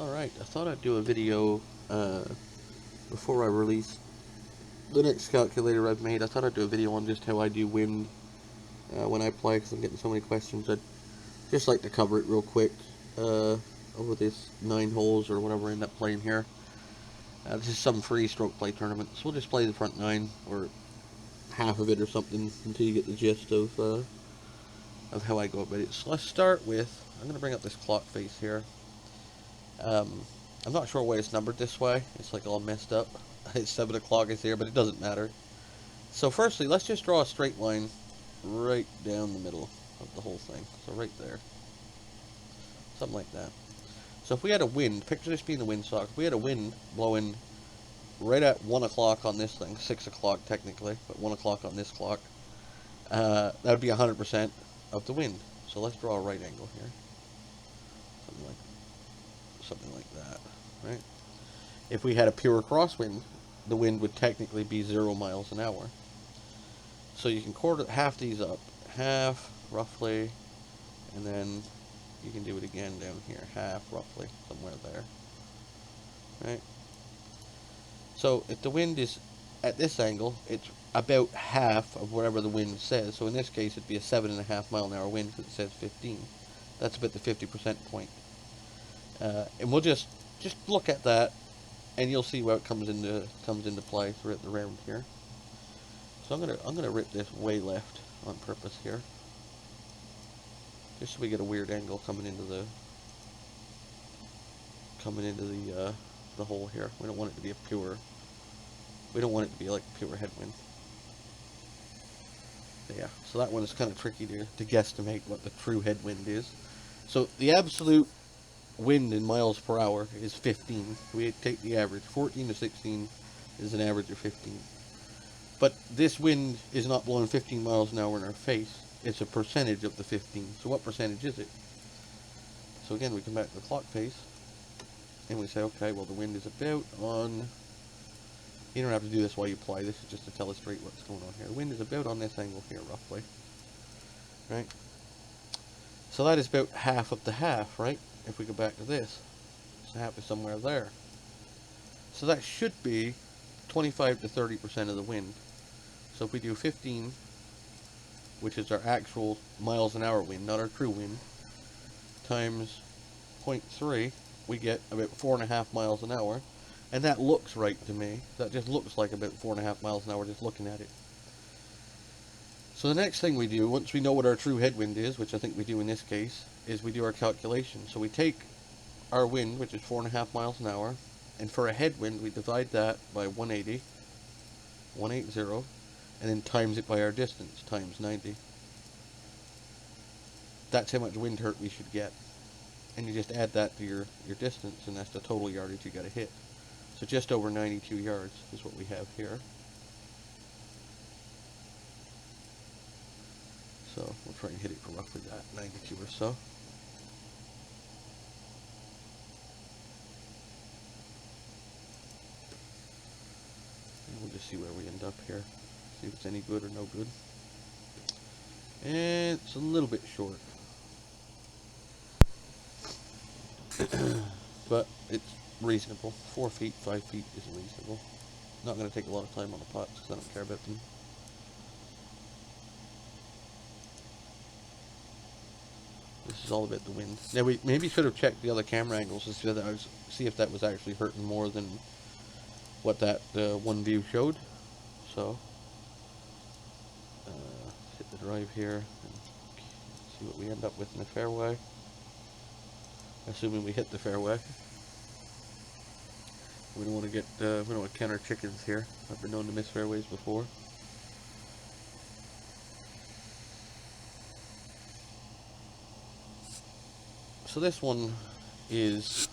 Alright, I thought I'd do a video before I release the next calculator I've made. I thought I'd do a video on just how I do wind when I play, because I'm getting so many questions. I'd just like to cover it real quick over this 9 holes or whatever I end up playing here. This is some free stroke play tournament, so we'll just play the front 9 or half of it or something until you get the gist of how I go about it. So let's start with, I'm going to bring up this clock face here. I'm not sure why it's numbered this way. It's like all messed up. It's 7 o'clock is here, but it doesn't matter. So firstly, let's just draw a straight line right down the middle of the whole thing. So right there. Something like that. So if we had a wind, picture this being the windsock. If we had a wind blowing right at 1 o'clock on this thing, 6 o'clock technically, but 1 o'clock on this clock, that would be 100% of the wind. So let's draw a right angle here. Something like that, right? If we had a pure crosswind, the wind would technically be 0 miles an hour. So you can quarter half these up, half roughly, and then you can do it again down here, half roughly, somewhere there, right? So if the wind is at this angle, it's about half of whatever the wind says. So in this case, it'd be a 7.5 mile an hour wind because it says 15. That's about the 50% point. And we'll just look at that, and you'll see where it comes into play throughout the round here. So I'm gonna rip this way left on purpose here, just so we get a weird angle coming into the hole here. We don't want it to be a pure. We don't want it to be like pure headwind. Yeah. So that one is kind of tricky to guesstimate what the true headwind is. So the absolute wind in miles per hour is 15. We take the average. 14 to 16 is an average of 15. But this wind is not blowing 15 miles an hour in our face. It's a percentage of the 15. So what percentage is it? So again, we come back to the clock face, and we say, okay, well the wind is about on... You don't have to do this while you play. This is just to illustrate what's going on here. The wind is about on this angle here, roughly. Right? So that is about half of the half, right? If we go back to this, so half is somewhere there. So that should be 25 to 30% of the wind. So if we do 15, which is our actual miles an hour wind, not our true wind, times 0.3, we get about 4.5 miles an hour. And that looks right to me. That just looks like about 4.5 miles an hour just looking at it. So the next thing we do, once we know what our true headwind is, which I think we do in this case, is we do our calculation. So we take our wind, which is 4.5 miles an hour, and for a headwind, we divide that by 180, and then times it by our distance, times 90. That's how much wind hurt we should get. And you just add that to your distance, and that's the total yardage you got to hit. So just over 92 yards is what we have here. So we'll try and hit it for roughly that, 92 or so. And we'll just see where we end up here. See if it's any good or no good. And it's a little bit short. But it's reasonable. 4 feet, 5 feet is reasonable. Not going to take a lot of time on the pots because I don't care about them. This is all about the wind. Now we maybe should have checked the other camera angles to see if that was actually hurting more than what that one view showed. So hit the drive here and see what we end up with in the fairway. Assuming we hit the fairway. We don't want to get we don't want to count our chickens here. I've been known to miss fairways before. So this one is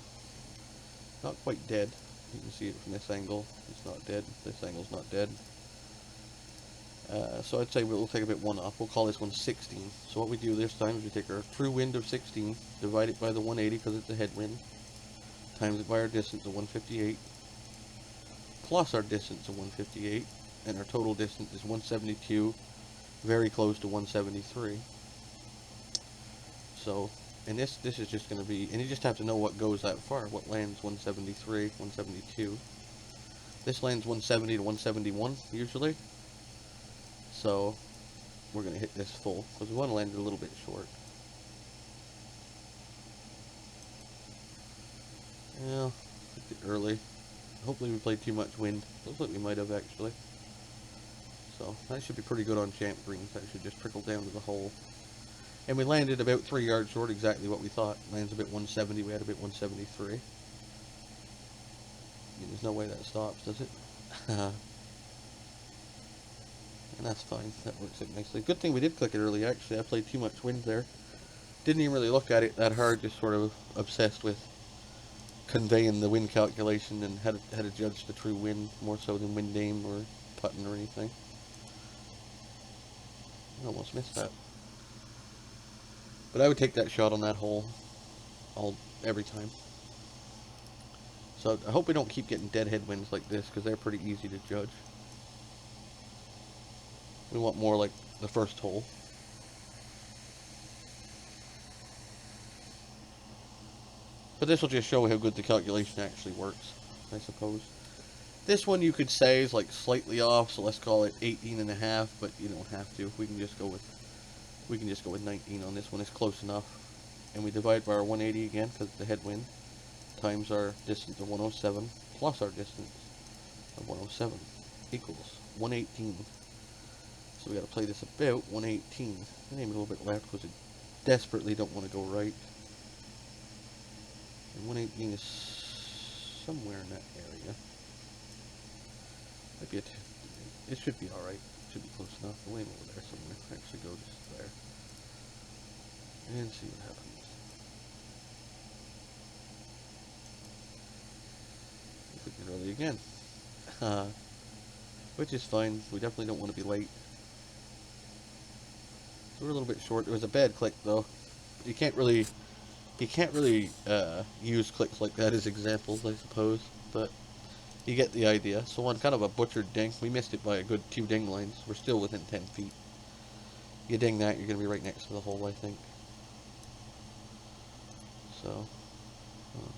not quite dead. You can see it from this angle. It's not dead. This angle's not dead. So I'd say we'll take a bit one off. We'll call this one 16. So what we do this time is we take our true wind of 16, divide it by the 180 because it's a headwind, times it by our distance of 158, plus our distance of 158, and our total distance is 172, very close to 173. So And this is just going to be, and you just have to know what goes that far, what lands 173, 172. This lands 170 to 171 usually. So we're going to hit this full because we want to land it a little bit short. Yeah, hit it early. Hopefully we played too much wind. Looks like we might have actually. So that should be pretty good on champ greens. That should just trickle down to the hole. And we landed about 3 yards short, exactly what we thought. Lands a bit 170, we had a bit 173. I mean, there's no way that stops, does it? And that's fine, that works out nicely. Good thing we did click it early, actually. I played too much wind there. Didn't even really look at it that hard, just sort of obsessed with conveying the wind calculation and how to judge the true wind, more so than wind aim or putting or anything. I almost missed that. But I would take that shot on that hole every time. So I hope we don't keep getting dead headwinds like this, because they're pretty easy to judge. We want more like the first hole. But this will just show how good the calculation actually works, I suppose. This one you could say is like slightly off, so let's call it 18.5, but you don't have to. We can just go with 19 on this one. It's close enough. And we divide by our 180 again because it's the headwind times our distance of 107 plus our distance of 107 equals 118. So we got to play this about 118. I aim a little bit left because I desperately don't want to go right. And 118 is somewhere in that area. Maybe it should be alright. It should be close enough. We'll aim over there somewhere. Actually go just there. And see what happens. We get early again. Which is fine. We definitely don't want to be late. So we're a little bit short. It was a bad click though. You can't really use clicks like that as examples, I suppose, but you get the idea. So on kind of a butchered ding, we missed it by a good 2 ding lines. We're still within 10 feet. You ding that, you're going to be right next to the hole, I think. So, like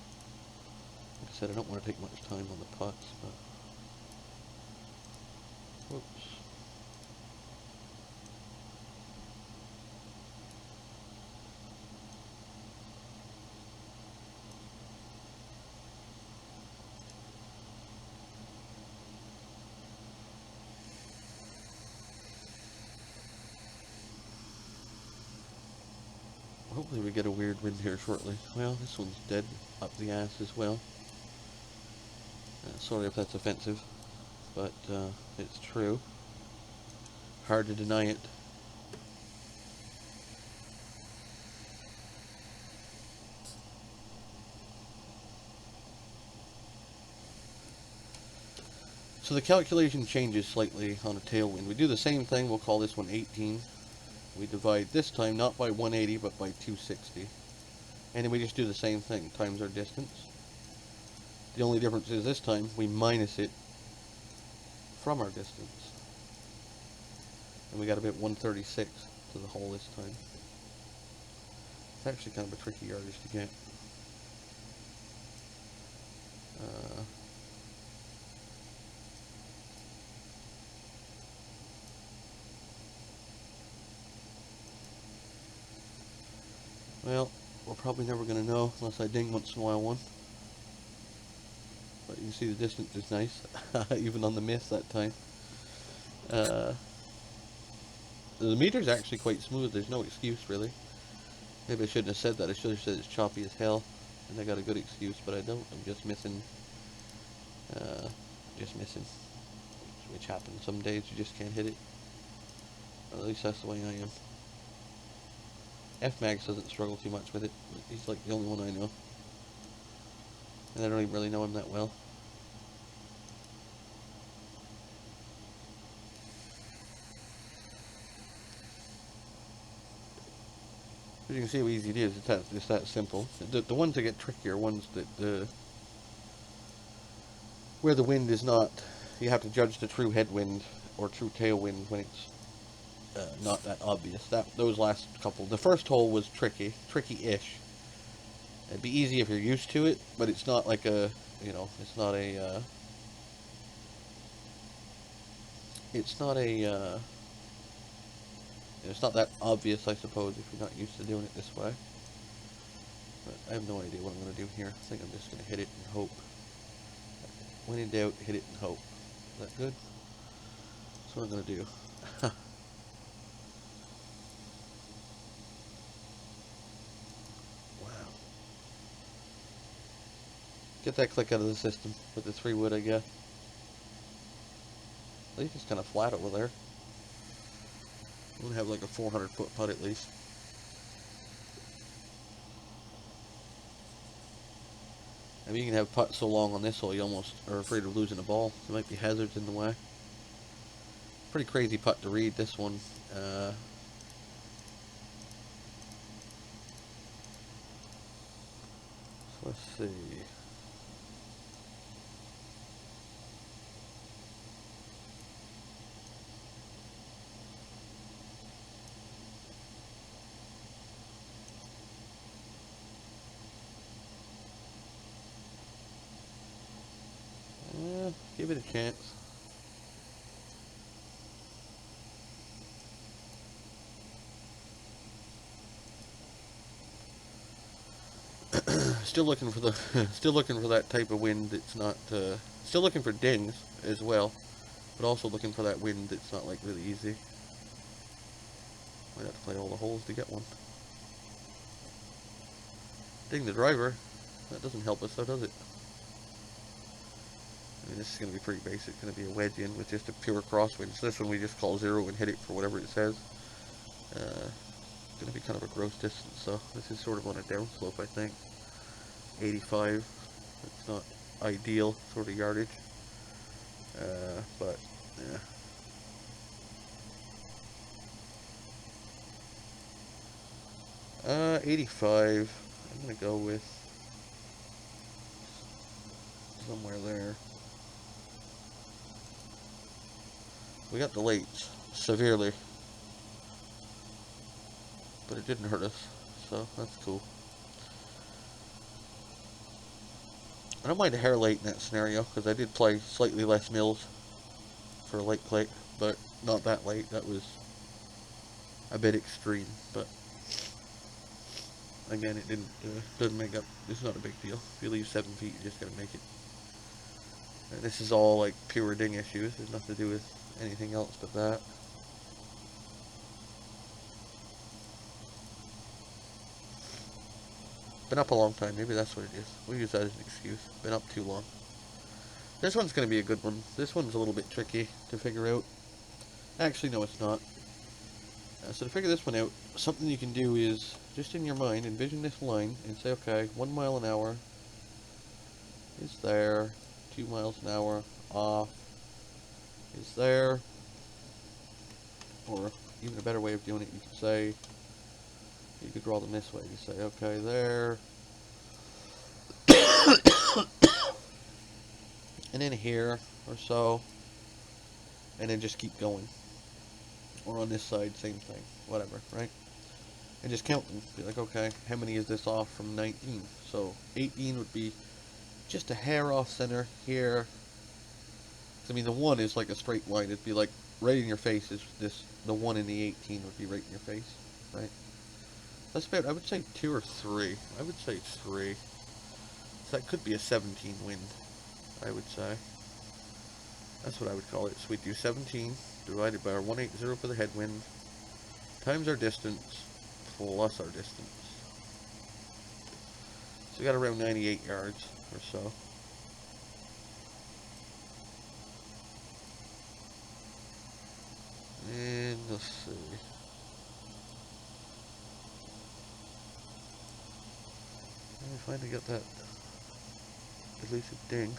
I said, I don't want to take much time on the putts, but... Whoops. Hopefully we get a weird wind here shortly. Well, this one's dead up the ass as well. Sorry if that's offensive, but it's true. Hard to deny it. So the calculation changes slightly on a tailwind. We do the same thing, we'll call this one 18. We divide this time not by 180 but by 260. And then we just do the same thing, times our distance. The only difference is this time we minus it from our distance. And we got about 136 to the hole this time. It's actually kind of a tricky yardage to get. Well, we're probably never going to know unless I ding once in a while one. But you can see the distance is nice, even on the miss that time. The meter's actually quite smooth, there's no excuse really. Maybe I shouldn't have said that, I should have said it's choppy as hell. And I got a good excuse, but I don't. I'm just missing. Which happens. Some days you just can't hit it. Or at least that's the way I am. F-Max doesn't struggle too much with it. He's like the only one I know. And I don't even really know him that well. As you can see how easy it is, it's that simple. The ones that get trickier, ones that where the wind is not, you have to judge the true headwind or true tailwind when it's not that obvious. Those last couple, the first hole was tricky-ish, It'd be easy if you're used to it, but it's not like a, you know, it's not a, it's not that obvious, I suppose, if you're not used to doing it this way. But I have no idea what I'm going to do here. I think I'm just going to hit it and hope. When in doubt, hit it and hope. Is that good? That's what I'm going to do. Wow. Get that click out of the system with the 3 wood, I guess. At least it's kind of flat over there. I'm going to have like a 400-foot putt at least. I mean, you can have putts so long on this hole, you almost are afraid of losing a ball. There might be hazards in the way. Pretty crazy putt to read, this one. So let's see. Give it a chance. Still looking for the, still looking for that type of wind that's not, still looking for dings as well, but also looking for that wind that's not like really easy. Might have to play all the holes to get one. Ding the driver. That doesn't help us though, does it? I mean, this is going to be pretty basic. Going to be a wedge in with just a pure crosswind. So this one we just call 0 and hit it for whatever it says. Going to be kind of a gross distance, so this is sort of on a downslope, I think. 85. It's not ideal sort of yardage, but yeah. 85. I'm going to go with somewhere there. We got delayed severely, but it didn't hurt us, so that's cool. I don't mind a hair late in that scenario, because I did play slightly less mills for a late click, but not that late. That was a bit extreme, but again, it doesn't make up. It's not a big deal. If you leave 7 feet, you just gotta make it. And this is all like pure ding issues. There's nothing to do with anything else but that. Been up a long time. Maybe that's what it is. We'll use that as an excuse. Been up too long. This one's going to be a good one. This one's a little bit tricky to figure out. Actually, no, it's not. So to figure this one out, something you can do is, just in your mind, envision this line and say, okay, 1 mile an hour is there, 2 miles an hour off is there, or even a better way of doing it, you could say, you could draw them this way. You say, okay, there, and then here, or so, and then just keep going. Or on this side, same thing, whatever, right? And just count them. Be like, okay, how many is this off from 19? So 18 would be just a hair off center here. I mean, the 1 is like a straight line. It'd be like right in your face. Is this the 1 in the 18 would be right in your face, right? That's about, I would say 2 or 3. I would say 3. So that could be a 17 wind, I would say. That's what I would call it. So we'd do 17 divided by our 180 for the headwind times our distance plus our distance. So we got around 98 yards or so. And let's see. I finally got that, at least a ding.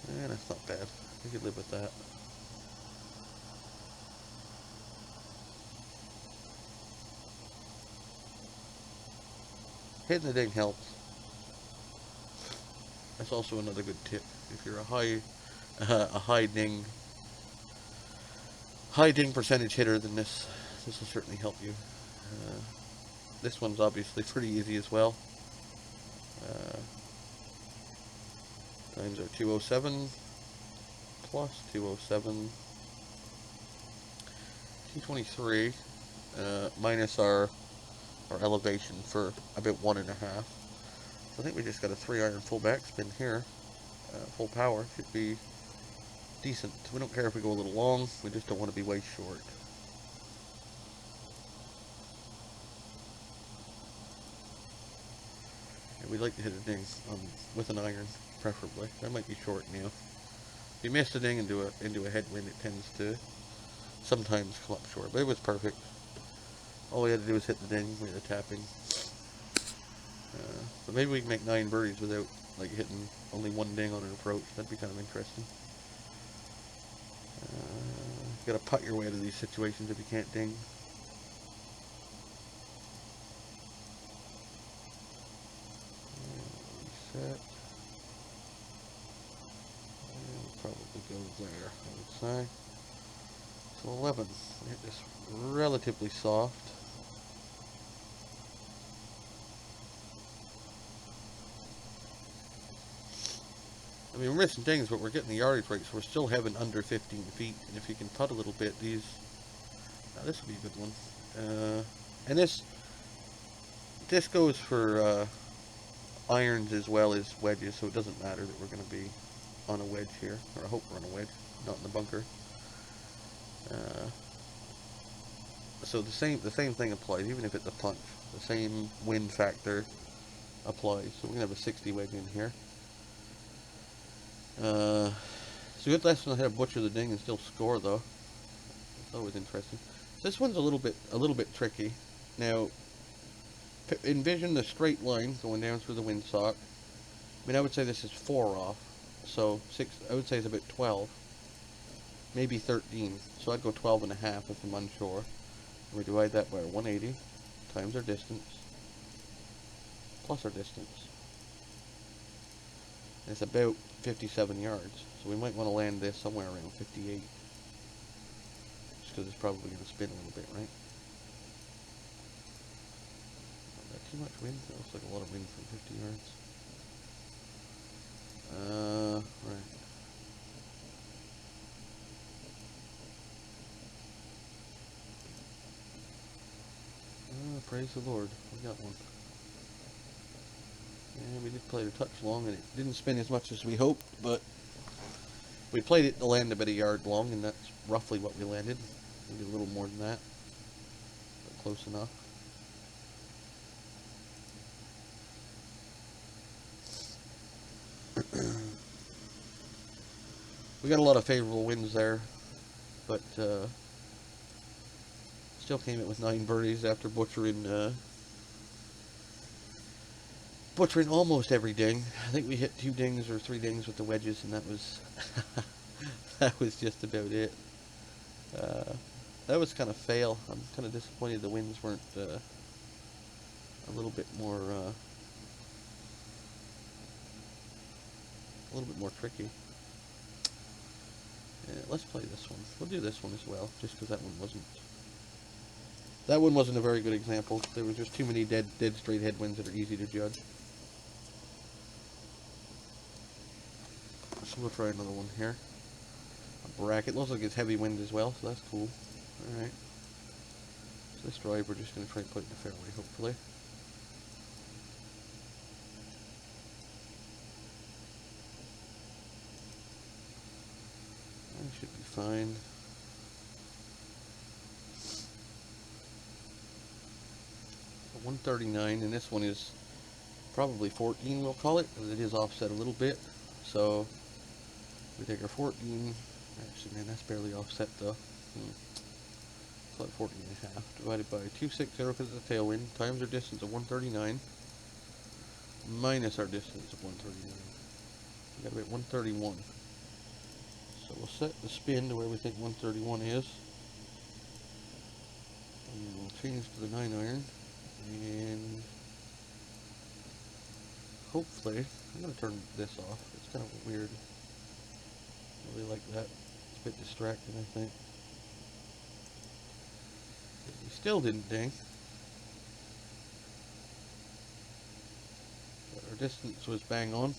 And that's not bad. We could live with that. Hitting the ding helps. That's also another good tip. If you're a high ding percentage hitter, then this will certainly help you. This one's obviously pretty easy as well. Times are 207 plus 207 T23 minus our elevation for about 1.5. So I think we just got a 3-iron full backspin here. Full power should be decent. We don't care if we go a little long, we just don't want to be way short. And we'd like to hit a ding with an iron, preferably. That might be short now. If you miss a ding into a headwind, it tends to sometimes come up short, but it was perfect. All we had to do was hit the ding, we had a tapping. But maybe we can make 9 birdies without like hitting only 1 ding on an approach. That'd be kind of interesting. You gotta putt your way out of these situations if you can't ding. Reset. And we'll probably go there, I would say. So 11. Hit this relatively soft. I mean, we're missing dings, but we're getting the yardage right, so we're still having under 15 feet. And if you can putt a little bit, these... this would be a good one. And this goes for irons as well as wedges, so it doesn't matter that we're going to be on a wedge here. Or I hope we're on a wedge, not in the bunker. So the same thing applies, even if it's a punch. The same wind factor applies. So we're going to have a 60 wedge in here. It's a good lesson on how to butcher the ding and still score, though. It's always interesting. This one's a little bit tricky. Now, envision the straight line going down through the windsock. I mean, I would say this is 4 off, so 6. I would say it's about 12, maybe 13. So I'd go 12.5 if I'm unsure. We divide that by our 180 times our distance plus our distance. It's about 57 yards, so we might want to land this somewhere around 58. Just because it's probably going to spin a little bit, right? Too much wind? That looks like a lot of wind from 50 yards. Right. Praise the Lord. We got one. Yeah, we did play it a touch long, and it didn't spin as much as we hoped, but we played it to land about a yard long, and that's roughly what we landed. Maybe a little more than that, but close enough. We got a lot of favorable winds there, but still came in with 9 birdies after butchering almost every ding. I think we hit 2 dings or 3 dings with the wedges, and that was that was just about it. That was kind of fail. I'm kind of disappointed the winds weren't a little bit more tricky. Let's play this one. We'll do this one as well, just because that one wasn't a very good example. There was just too many dead straight headwinds that are easy to judge. So we'll try another one here. A bracket. Looks like it's heavy wind as well, so that's cool. Alright. So this drive we're just going to try and put it in the fairway, hopefully. That should be fine. A 139, and this one is probably 14, we'll call it, because it is offset a little bit. So we take our 14, actually, man, that's barely offset though. Call it 14.5, divided by 260 because it's a tailwind, times our distance of 139, minus our distance of 139. We got about 131. So we'll set the spin to where we think 131 is. And we'll change to the 9-iron. And hopefully, I'm going to turn this off. It's kind of weird. I really like that. It's a bit distracting, I think. We still didn't ding. our distance was bang on.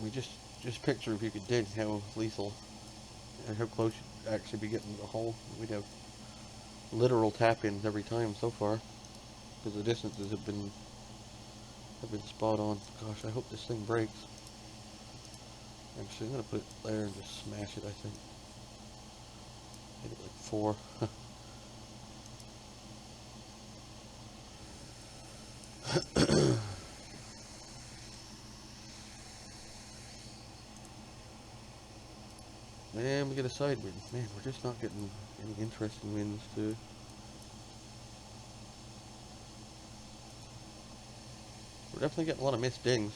We just picture if you could dig how lethal and how close you'd actually be getting to the hole. We'd have literal tap-ins every time so far because the distances have been spot on. Gosh, I hope this thing breaks. Actually, I'm gonna put it there and just smash it. I think hit it like 4. And we get a side wind. Man, we're just not getting any interesting winds to. We're definitely getting a lot of missed dings.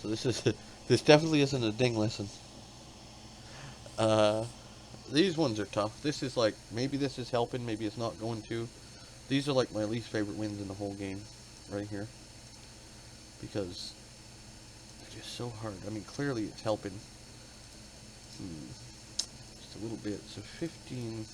So this definitely isn't a ding lesson. These ones are tough. This is like, maybe this is helping, maybe it's not going to. These are like my least favorite winds in the whole game, right here. Because they're just so hard. I mean, clearly it's helping. Just a little bit. So 15.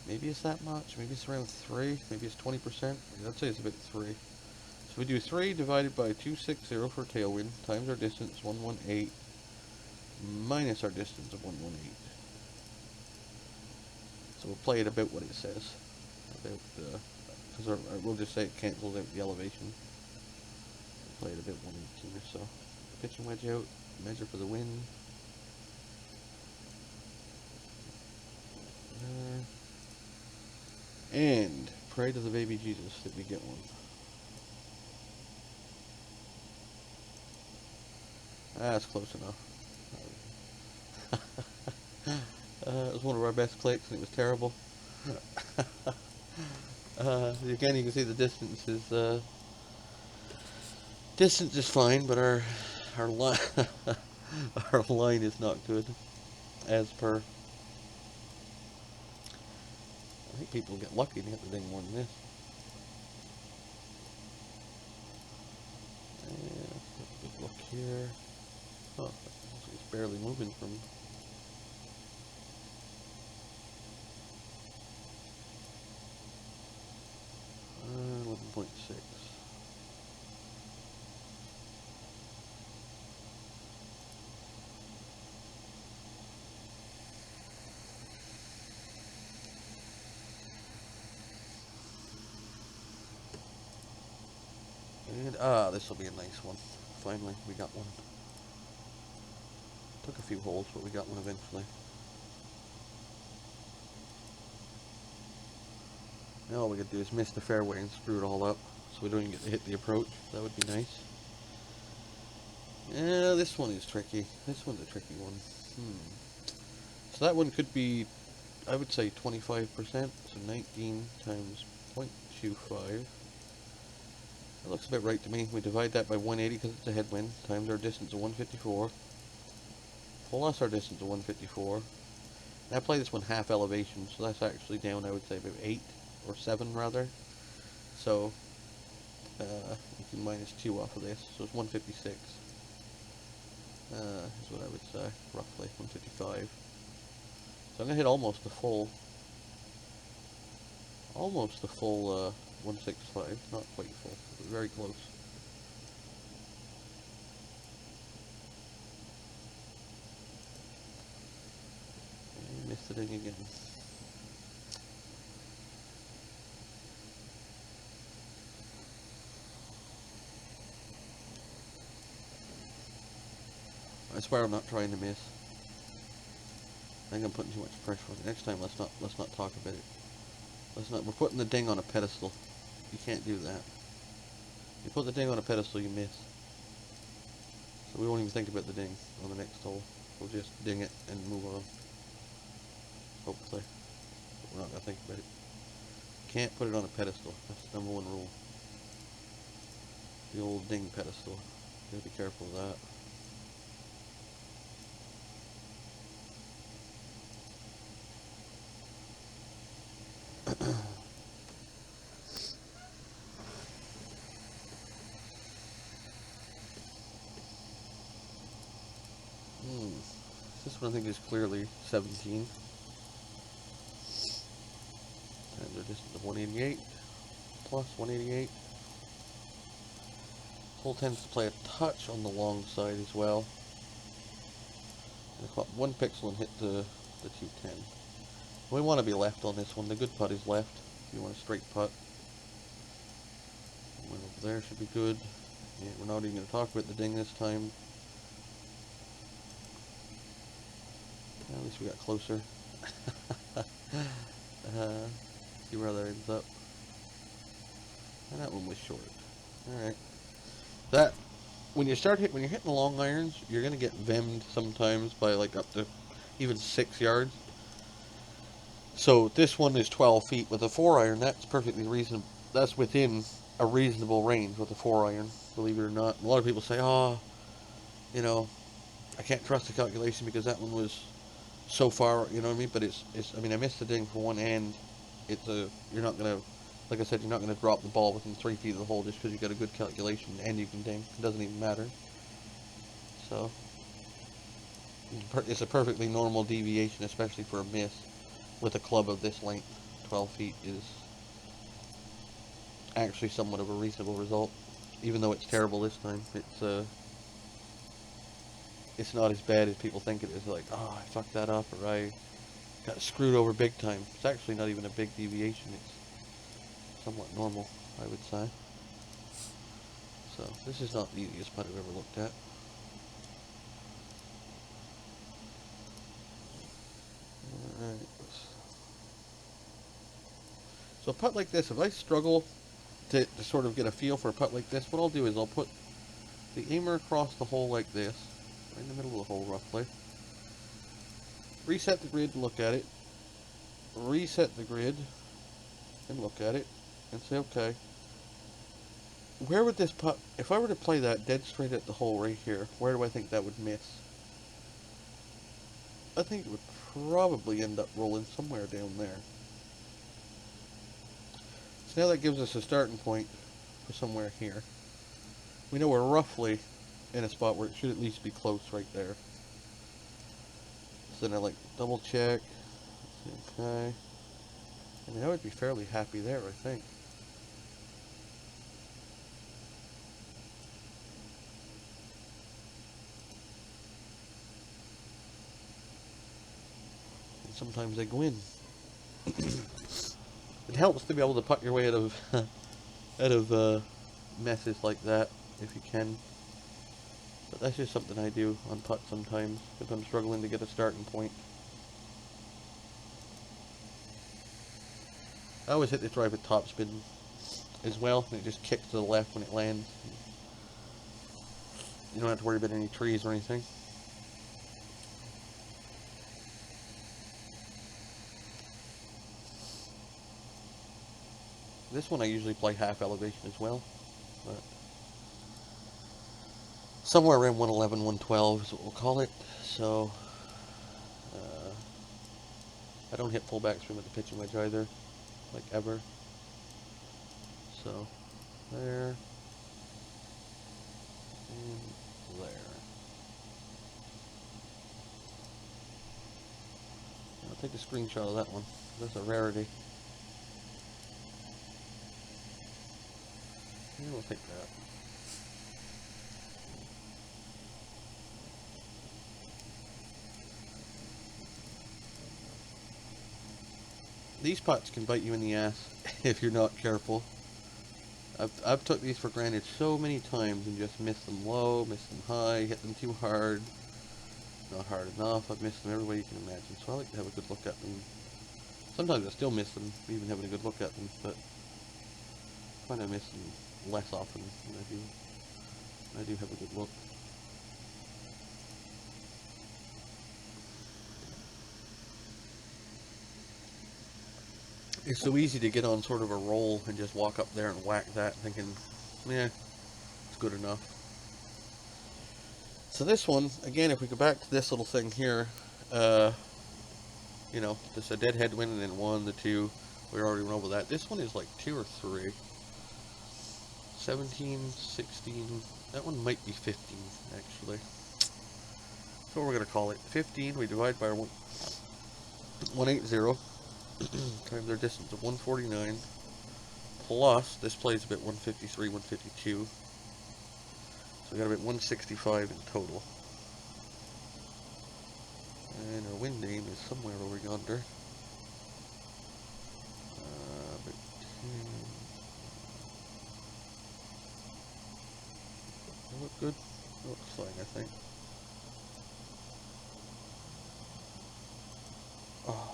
Maybe it's that much. Maybe it's around 3. Maybe it's 20%. I'd say it's about 3. So we do 3 divided by 260 for tailwind times our distance 118 minus our distance of 118. So we'll play it about what it says. About because we'll just say it cancels out the elevation. We'll play it about 118 or so. Pitching wedge out. Measure for the wind. And pray to the baby Jesus that we get one. That's close enough. It was one of our best clicks and it was terrible. Again, you can see the distance is fine, but our line our line is not good, as per. I think people get lucky to hit the ding more than this. Yeah, big look here. Oh, it's barely moving from. 11.6. And this will be a nice one. Finally, we got one. Took a few holes, but we got one eventually. Now all we gotta do is miss the fairway and screw it all up, so we don't even get to hit the approach. That would be nice. Yeah, this one is tricky. This one's a tricky one. So that one could be, I would say 25%. So 19 times 0.25. That looks about right to me. We divide that by 180 because it's a headwind, times our distance of 154. Plus our distance of 154. And I play this one half elevation, so that's actually down, I would say, about 8 or 7 rather. So you can minus 2 off of this, so it's 156. Is what I would say, roughly 155. So I'm gonna hit almost the full 165, not quite full, but very close. And missed it again. I swear I'm not trying to miss. I think I'm putting too much pressure on it. Next time, let's not talk about it. We're putting the ding on a pedestal. You can't do that. You put the ding on a pedestal, you miss. So we won't even think about the ding on the next hole. We'll just ding it and move on. Hopefully. But we're not going to think about it. Can't put it on a pedestal. That's the #1 rule. The old ding pedestal. You gotta be careful of that. This one I think is clearly 17. And they're just the 188 plus 188. Pole tends to play a touch on the long side as well. And caught 1 pixel and hit the 210. We want to be left on this one. The good putt is left. If you want a straight putt. One over there should be good. Yeah, we're not even going to talk about the ding this time. At least we got closer. See where that ends up. And that one was short. Alright. That, when you're hitting the long irons, you're going to get vemmed sometimes by like up to even 6 yards. So this one is 12 feet. With a 4-iron, that's perfectly reasonable. That's within a reasonable range with a 4-iron, believe it or not. A lot of people say, oh, you know, I can't trust the calculation because that one was so far, you know what I mean? But I mean, I missed the ding for one, and you're not going to, like I said, you're not going to drop the ball within 3 feet of the hole just because you got a good calculation and you can ding. It doesn't even matter. So, it's a perfectly normal deviation, especially for a miss with a club of this length. 12 feet is actually somewhat of a reasonable result, even though it's terrible this time. It's not as bad as people think it is. Like, oh, I fucked that up, or I got screwed over big time. It's actually not even a big deviation. It's somewhat normal, I would say. So, this is not the easiest putt I've ever looked at. Alright. So a putt like this, if I struggle to sort of get a feel for a putt like this, what I'll do is I'll put the aimer across the hole like this, right in the middle of the hole roughly. Reset the grid and look at it. Reset the grid and look at it and say, okay, where would this putt, if I were to play that dead straight at the hole right here, where do I think that would miss? I think it would probably end up rolling somewhere down there. So now that gives us a starting point for somewhere here. We know we're roughly in a spot where it should at least be close right there. So then I like double check. Okay. I mean, I would be fairly happy there, I think. And sometimes they go in. It helps to be able to putt your way out of messes like that if you can. But that's just something I do on putt sometimes if I'm struggling to get a starting point. I always hit the drive with topspin as well, and it just kicks to the left when it lands. You don't have to worry about any trees or anything. This one I usually play half elevation as well, but somewhere around 111, 112 is what we'll call it. So I don't hit full backspin with the pitching wedge either, like ever. So there and there. I'll take a screenshot of that one. That's a rarity. Yeah, we'll take that. These putts can bite you in the ass if you're not careful. I've took these for granted so many times and just missed them low, missed them high, hit them too hard, not hard enough. I've missed them every way you can imagine, so I like to have a good look at them. Sometimes I still miss them, even having a good look at them, but I find I miss them less often than I do. I do have a good look. It's so easy to get on sort of a roll and just walk up there and whack that thinking, yeah, it's good enough. So this one, again, if we go back to this little thing here, you know, this a dead headwind and then 1, the 2, we already went over that. This one is like 2 or 3. 17, 16, that one might be 15, actually. So we're going to call it 15. We divide by 180 times our distance of 149 plus, this plays a bit 153, 152. So we got about 165 in total. And our wind aim is somewhere over yonder. About 10. Does it look good? It looks fine, I think. Oh.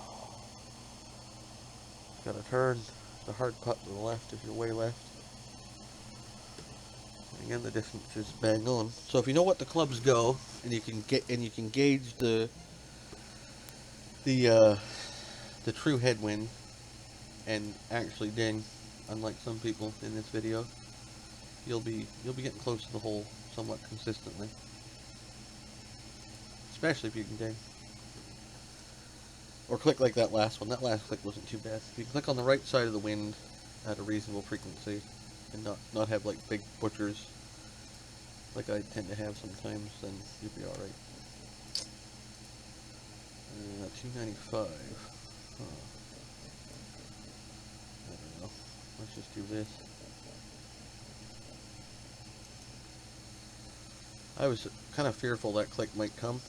Gotta turn the hard putt to the left if you're way left. And again, the distance is bang on. So if you know what the clubs go, and you can gauge the true headwind, and actually ding, unlike some people in this video, you'll be getting close to the hole somewhat consistently. Especially if you can ding. Or click like that last one. That last click wasn't too bad. If you click on the right side of the wind at a reasonable frequency, and not have like big butchers like I tend to have sometimes, then you'll be alright. 295. Huh. I don't know. Let's just do this. I was kind of fearful that click might come.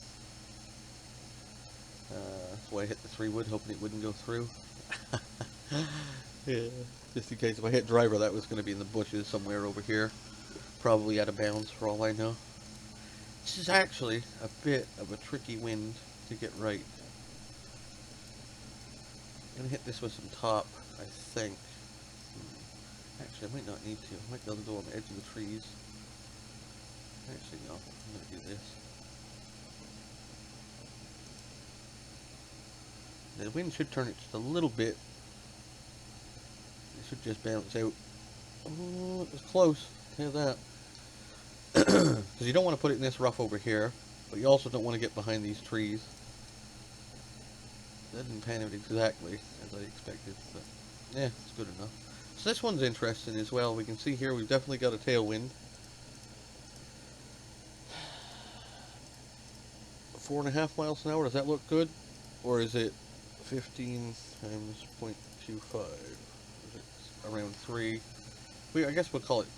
That's why I hit the 3-wood, hoping it wouldn't go through. Yeah, just in case if I hit driver, that was going to be in the bushes somewhere over here. Probably out of bounds for all I know. This is actually a bit of a tricky wind to get right. I'm going to hit this with some top, I think. Actually, I might not need to. I might be able to go on the edge of the trees. Actually, no. I'm going to do this. The wind should turn it just a little bit. It should just bounce out. Oh, it was close. Tell you that. Because you don't want to put it in this rough over here, but you also don't want to get behind these trees. That didn't pan out exactly as I expected, but yeah, it's good enough. So this one's interesting as well. We can see here we've definitely got a tailwind. 4.5 miles an hour. Does that look good? Or is it 15 times 0.25? Around 3. I guess we'll call it,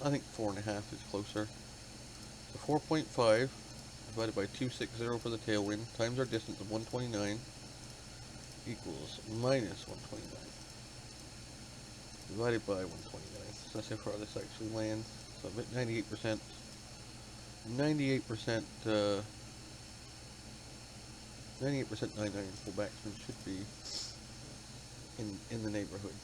I think 4.5 is closer. So 4.5 divided by 260 for the tailwind times our distance of 129 equals minus 129 divided by 129. So that's how far this actually lands. So I'm at 98%. 98%, 98% 99 full backswing should be in the neighborhood.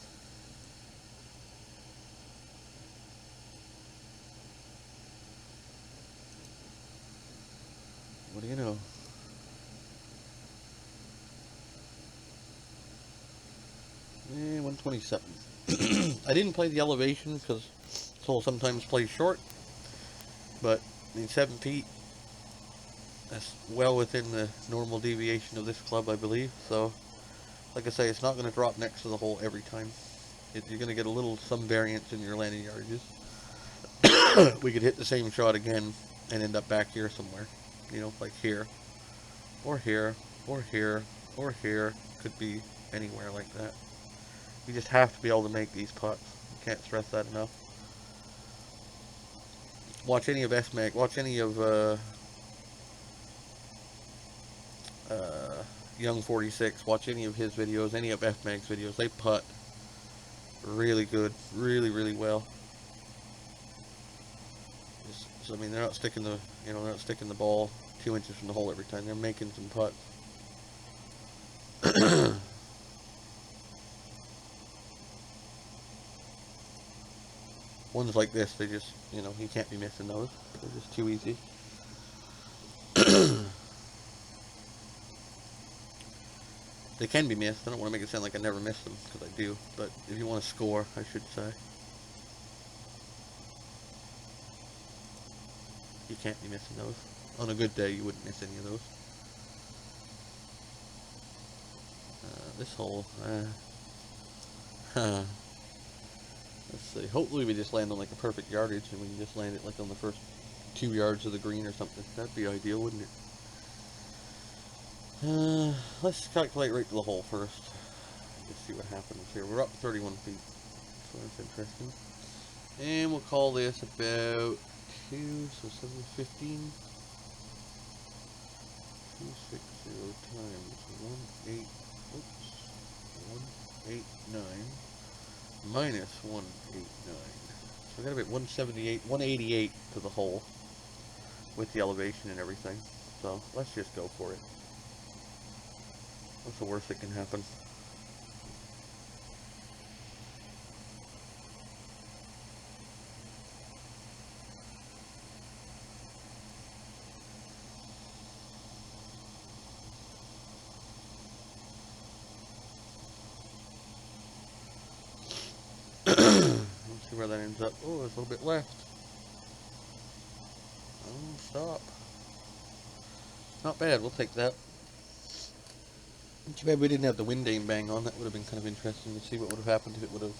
What do you know? Eh, 127. I didn't play the elevation because this hole sometimes plays short, but in 7 feet, that's well within the normal deviation of this club, I believe. So, like I say, it's not going to drop next to the hole every time. You're going to get some variance in your landing yardages. We could hit the same shot again and end up back here somewhere. You know, like here, or here, or here, or here. Could be anywhere like that. You just have to be able to make these putts. You can't stress that enough. Watch any of S-Mag, watch any of Young 46, watch any of his videos, any of F-Mag's videos. They putt really good, really well. So I mean, they're not sticking the ball 2 inches from the hole every time. They're making some putts. Ones like this, they just, you can't be missing those. They're just too easy. They can be missed. I don't want to make it sound like I never miss them, because I do. But if you want to score, I should say, you can't be missing those. On a good day, you wouldn't miss any of those. This hole, let's see. Hopefully we just land on like a perfect yardage, and we can just land it like on the first 2 yards of the green or something. That'd be ideal, wouldn't it? Let's calculate right to the hole first. Let's see what happens here. We're up 31 feet, so that's interesting. And we'll call this about 2, so 715. 260 times 189 minus 189. So we got about 178, 188 to the hole with the elevation and everything. So let's just go for it. What's the worst that can happen? Let's see where that ends up. Oh, there's a little bit left. Oh, stop. Not bad, we'll take that. Too bad we didn't have the wind aim bang on. That would have been kind of interesting to see what would have happened if it would have.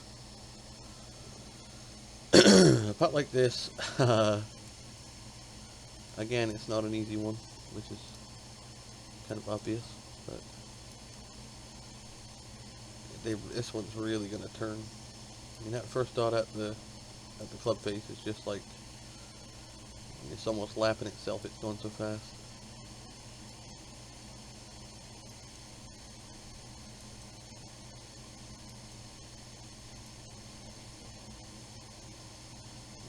A putt like this, again, it's not an easy one, which is kind of obvious, but this one's really going to turn. I mean, that first dot at the club face is just like, it's almost lapping itself, it's going so fast.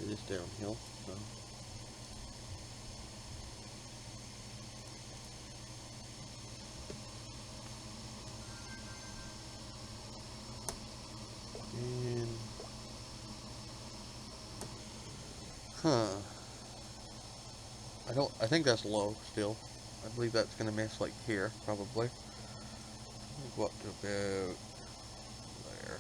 It is downhill, so. And, I think that's low still. I believe that's gonna miss like here, probably. Go up to about there.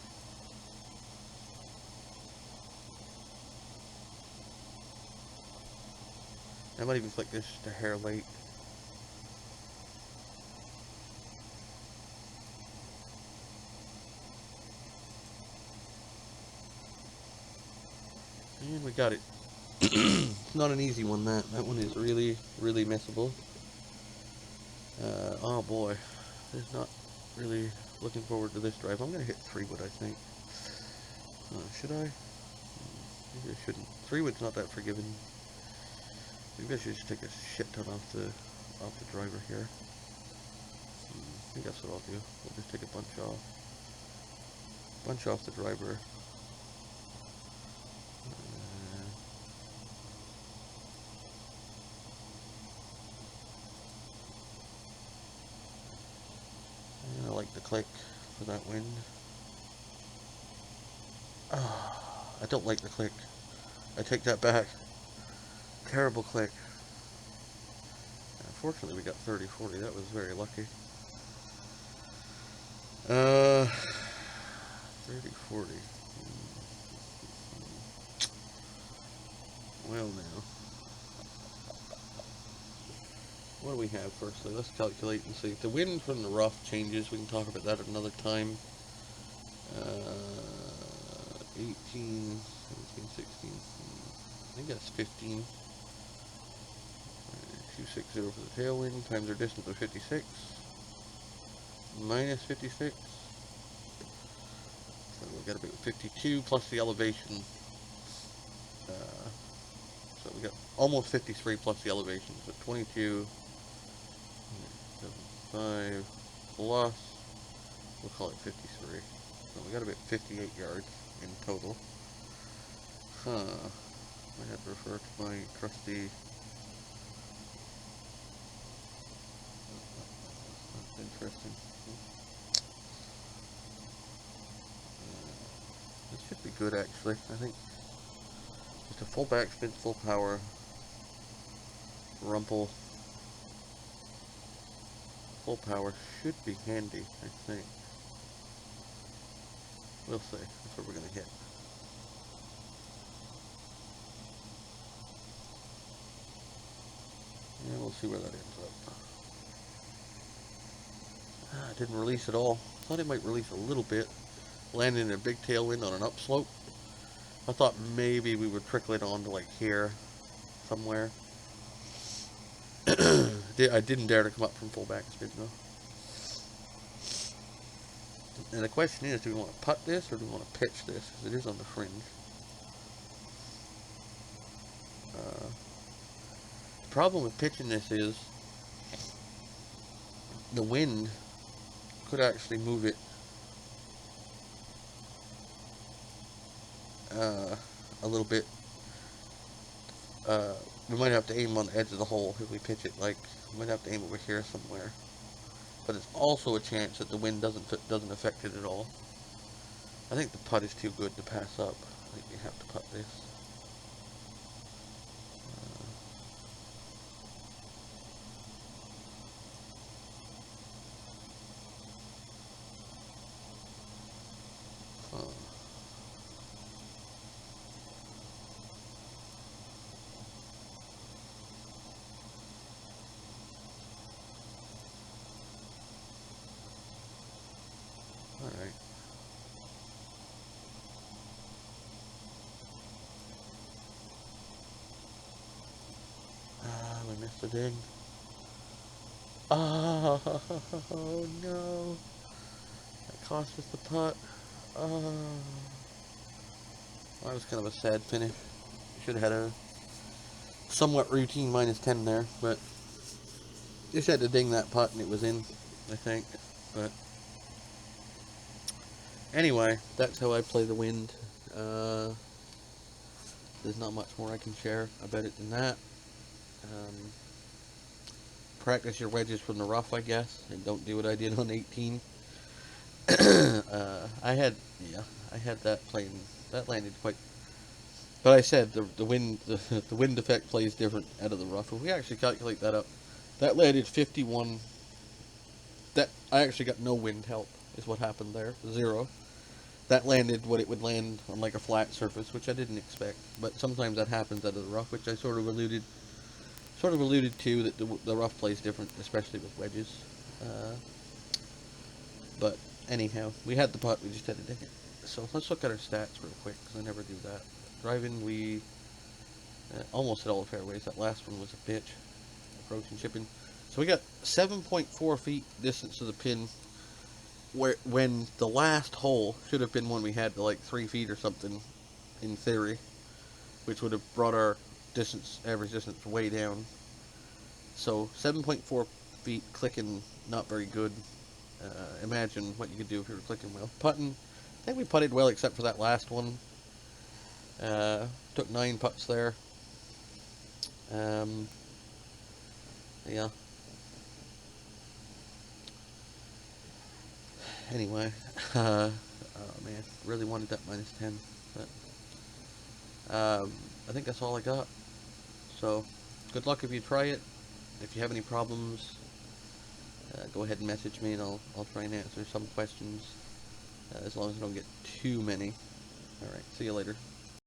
I might even flick this just a hair late. And we got it. It's not an easy one, that one is really, really missable. Oh boy, it's not really looking forward to this drive. I'm gonna hit 3-wood, I think. Should I? Maybe I shouldn't. 3-wood's not that forgiving. Maybe I should just take a shit ton off the driver here. I think that's what I'll do. We'll just take a bunch off the driver. I like the click for that wind. I don't like the click. I take that back. Terrible click. Unfortunately, we got 30-40. That was very lucky. 30-40. Well, now. What do we have firstly? Let's calculate and see. If the wind from the rough changes, we can talk about that at another time. 18, 17, 16. I think that's 15. 260 for the tailwind times our distance of 56. Minus 56. So we've got about 52 plus the elevation. So we got almost 53 plus the elevation. So 22. 5 plus, we'll call it 53. So we got about 58 yards in total. I had to refer to my trusty. That's interesting. This should be good actually. I think just a full backspin, full power, rumple. Full power should be handy, I think. We'll see. That's what we're going to hit. And we'll see where that ends up. It didn't release at all. Thought it might release a little bit. Landing in a big tailwind on an upslope. I thought maybe we would trickle it on to like here, somewhere. I didn't dare to come up from full backspin though. And the question is, do we want to putt this or do we want to pitch this? Because it is on the fringe. The problem with pitching this is the wind could actually move it a little bit. We might have to aim on the edge of the hole if we pitch it. Like, we might have to aim over here somewhere. But it's also a chance that the wind doesn't affect it at all. I think the putt is too good to pass up. I think you have to putt this. Alright. We missed the ding. Oh, no. That cost us the putt. Oh. That was kind of a sad finish. Should have had a somewhat routine -10 there, but just had to ding that putt and it was in, I think. But anyway, that's how I play the wind. There's not much more I can share about it than that. Practice your wedges from the rough, I guess, and don't do what I did on 18. I had that playing. That landed quite. But I said the wind the wind effect plays different out of the rough. If we actually calculate that up, that landed 51. That I actually got no wind help is what happened there. 0. That landed what it would land on like a flat surface, which I didn't expect. But sometimes that happens out of the rough, which I sort of alluded to, that the rough plays different, especially with wedges. But anyhow, we had the putt, we just had to dig it. So let's look at our stats real quick, because I never do that. Driving, we almost hit all the fairways. That last one was a bitch. Approach and chipping. So we got 7.4 feet distance to the pin, when the last hole should have been one we had to like 3 feet or something, in theory, which would have brought our average distance way down. So 7.4 feet clicking, not very good. Imagine what you could do if you were clicking well. Putting, I think we putted well except for that last one. Took 9 putts there. Yeah. Anyway, oh man, really wanted that -10, but I think that's all I got. So, good luck if you try it. If you have any problems, go ahead and message me, and I'll try and answer some questions, as long as I don't get too many. All right, see you later.